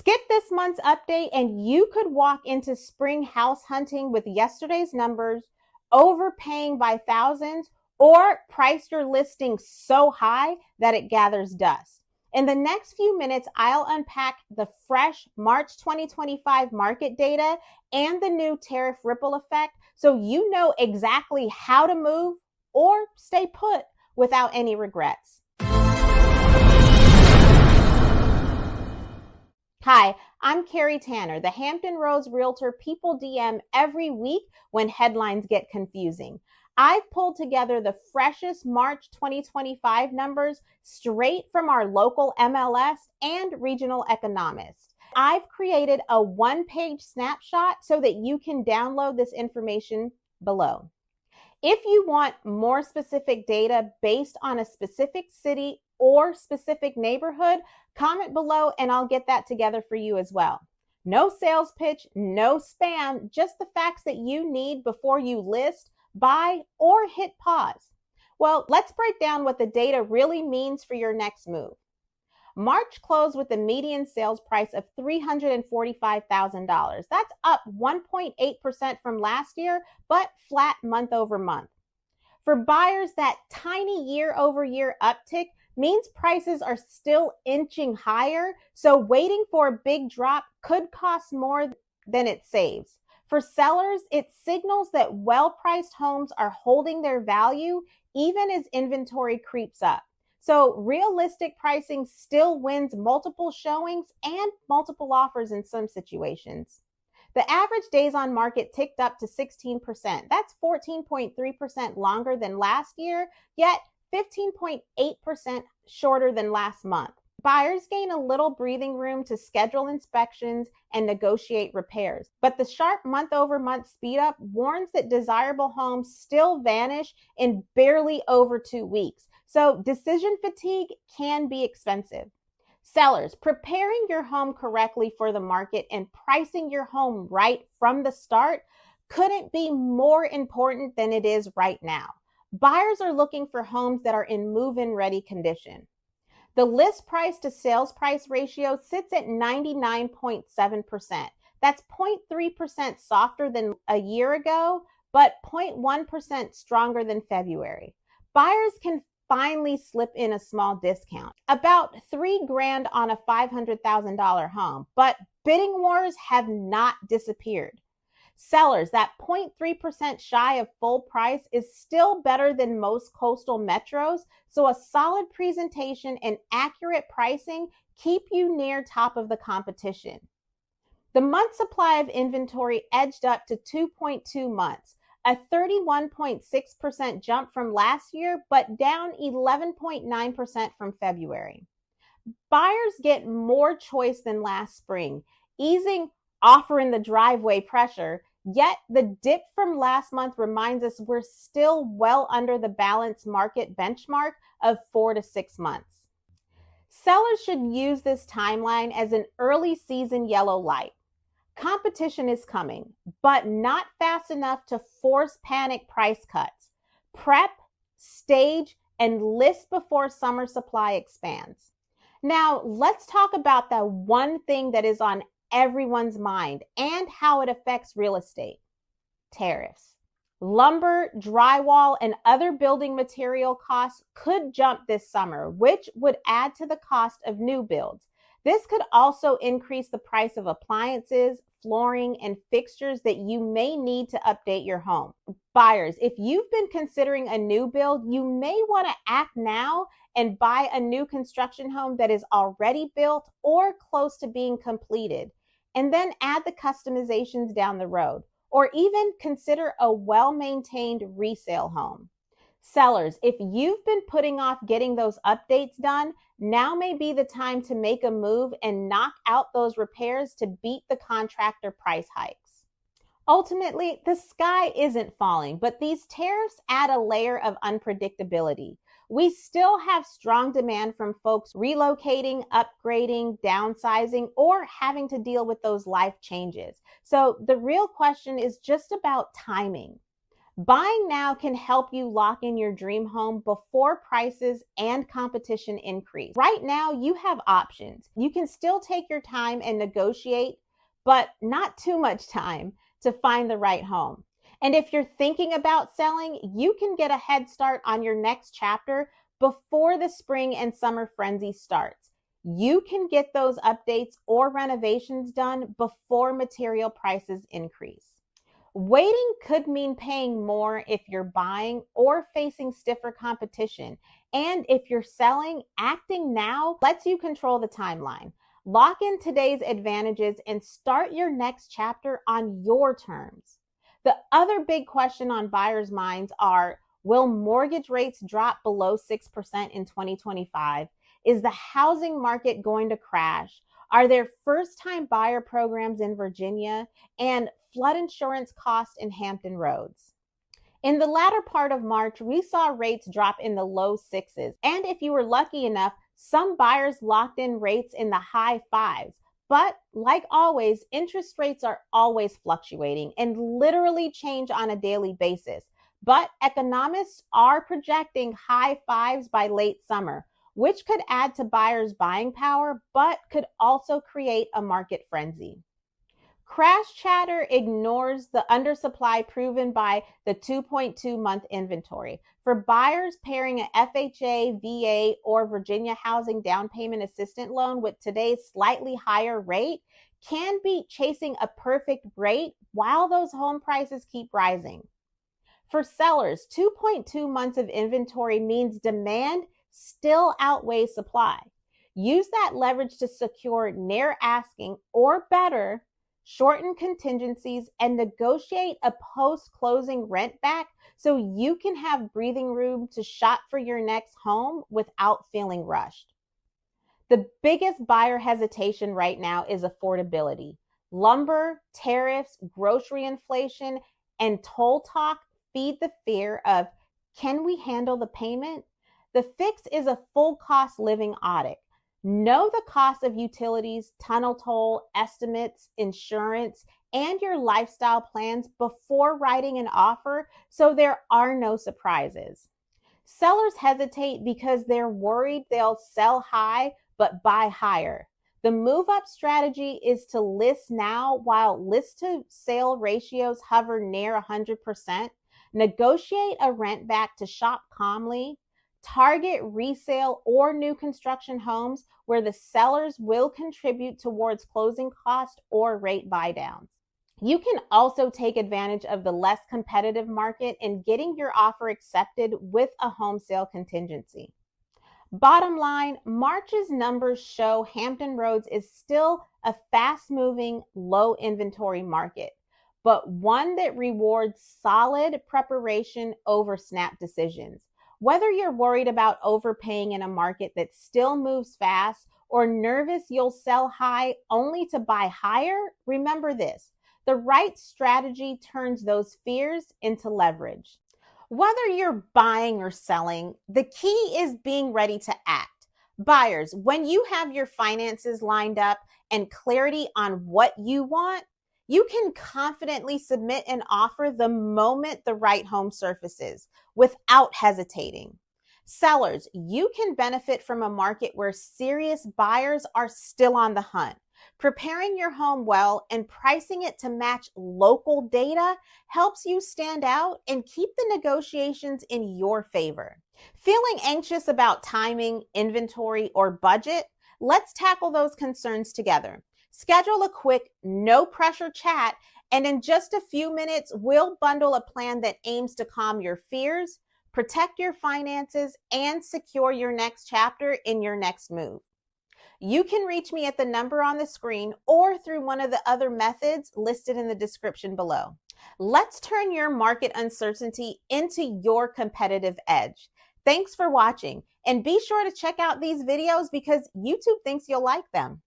Skip this month's update and you could walk into spring house hunting with yesterday's numbers, overpaying by thousands, or price your listing so high that it gathers dust. In the next few minutes, I'll unpack the fresh March 2025 market data and the new tariff ripple effect so you know exactly how to move or stay put without any regrets. Hi, I'm Carrie Tanner, the Hampton Roads realtor people DM every week when headlines get confusing. I've pulled together the freshest March 2025 numbers straight from our local MLS and regional economists. I've created a one-page snapshot so that you can download this information below. If you want more specific data based on a specific city or specific neighborhood, comment below and I'll get that together for you as well. No sales pitch, no spam, just the facts that you need before you list, buy, or hit pause. Well, let's break down what the data really means for your next move. March closed with a median sales price of $345,000. That's up 1.8% from last year, but flat month over month. For buyers, that tiny year-over-year uptick means prices are still inching higher, so waiting for a big drop could cost more than it saves. For sellers, it signals that well-priced homes are holding their value even as inventory creeps up. So realistic pricing still wins multiple showings and multiple offers in some situations. The average days on market ticked up to 16%. That's 14.3% longer than last year, yet 15.8% shorter than last month. Buyers gain a little breathing room to schedule inspections and negotiate repairs. But the sharp month-over-month speed up warns that desirable homes still vanish in barely over 2 weeks. So decision fatigue can be expensive. Sellers, preparing your home correctly for the market and pricing your home right from the start couldn't be more important than it is right now. Buyers are looking for homes that are in move-in ready condition. The list price to sales price ratio sits at 99.7%. That's 0.3% softer than a year ago, but 0.1% stronger than February. Buyers can finally slip in a small discount, about $3,000 on a $500,000 home, but bidding wars have not disappeared. Sellers, that 0.3% shy of full price is still better than most coastal metros, so a solid presentation and accurate pricing keep you near top of the competition. The month supply of inventory edged up to 2.2 months, a 31.6% jump from last year, but down 11.9% from February. Buyers get more choice than last spring, easing offer in the driveway pressure, yet the dip from last month reminds us we're still well under the balanced market benchmark of 4 to 6 months. Sellers should use this timeline as an early season yellow light. Competition is coming, but not fast enough to force panic price cuts. Prep, stage, and list before summer supply expands. Now, let's talk about the one thing that is on everyone's mind and how it affects real estate: tariffs. Lumber, drywall, and other building material costs could jump this summer, which would add to the cost of new builds. This could also increase the price of appliances, flooring, and fixtures that you may need to update your home. Buyers, if you've been considering a new build, you may want to act now and buy a new construction home that is already built or close to being completed, and then add the customizations down the road, or even consider a well-maintained resale home. Sellers, if you've been putting off getting those updates done, now may be the time to make a move and knock out those repairs to beat the contractor price hikes. Ultimately, the sky isn't falling, but these tariffs add a layer of unpredictability. We still have strong demand from folks relocating, upgrading, downsizing, or having to deal with those life changes. So the real question is just about timing. Buying now can help you lock in your dream home before prices and competition increase. Right now, you have options. You can still take your time and negotiate, but not too much time to find the right home. And if you're thinking about selling, you can get a head start on your next chapter before the spring and summer frenzy starts. You can get those updates or renovations done before material prices increase. Waiting could mean paying more if you're buying or facing stiffer competition. And if you're selling, acting now lets you control the timeline. Lock in today's advantages and start your next chapter on your terms. The other big question on buyers' minds are, will mortgage rates drop below 6% in 2025? Is the housing market going to crash? Are there first-time buyer programs in Virginia? And flood insurance costs in Hampton Roads? In the latter part of March, we saw rates drop in the low sixes. And if you were lucky enough, some buyers locked in rates in the high fives. But like always, interest rates are always fluctuating and literally change on a daily basis. But economists are projecting high fives by late summer, which could add to buyers' buying power, but could also create a market frenzy. Crash chatter ignores the undersupply proven by the 2.2-month inventory. For buyers pairing an FHA, VA, or Virginia Housing Down Payment Assistance loan with today's slightly higher rate can be chasing a perfect rate while those home prices keep rising. For sellers, 2.2 months of inventory means demand still outweighs supply. Use that leverage to secure near asking or better, shorten contingencies, and negotiate a post-closing rent back so you can have breathing room to shop for your next home without feeling rushed. The biggest buyer hesitation right now is affordability. Lumber, tariffs, grocery inflation, and toll talk feed the fear of, can we handle the payment? The fix is a full cost living audit. Know the cost of utilities, tunnel toll, estimates, insurance, and your lifestyle plans before writing an offer so there are no surprises. Sellers hesitate because they're worried they'll sell high but buy higher. The move-up strategy is to list now while list-to-sale ratios hover near 100%, negotiate a rent back to shop calmly, target resale or new construction homes where the sellers will contribute towards closing cost or rate buydowns. You can also take advantage of the less competitive market in getting your offer accepted with a home sale contingency. Bottom line, March's numbers show Hampton Roads is still a fast-moving, low inventory market, but one that rewards solid preparation over snap decisions. Whether you're worried about overpaying in a market that still moves fast or nervous you'll sell high only to buy higher, remember this: the right strategy turns those fears into leverage. Whether you're buying or selling, the key is being ready to act. Buyers, when you have your finances lined up and clarity on what you want, you can confidently submit an offer the moment the right home surfaces without hesitating. Sellers, you can benefit from a market where serious buyers are still on the hunt. Preparing your home well and pricing it to match local data helps you stand out and keep the negotiations in your favor. Feeling anxious about timing, inventory, or budget? Let's tackle those concerns together. Schedule a quick, no-pressure chat, and in just a few minutes, we'll bundle a plan that aims to calm your fears, protect your finances, and secure your next chapter in your next move. You can reach me at the number on the screen or through one of the other methods listed in the description below. Let's turn your market uncertainty into your competitive edge. Thanks for watching, and be sure to check out these videos because YouTube thinks you'll like them.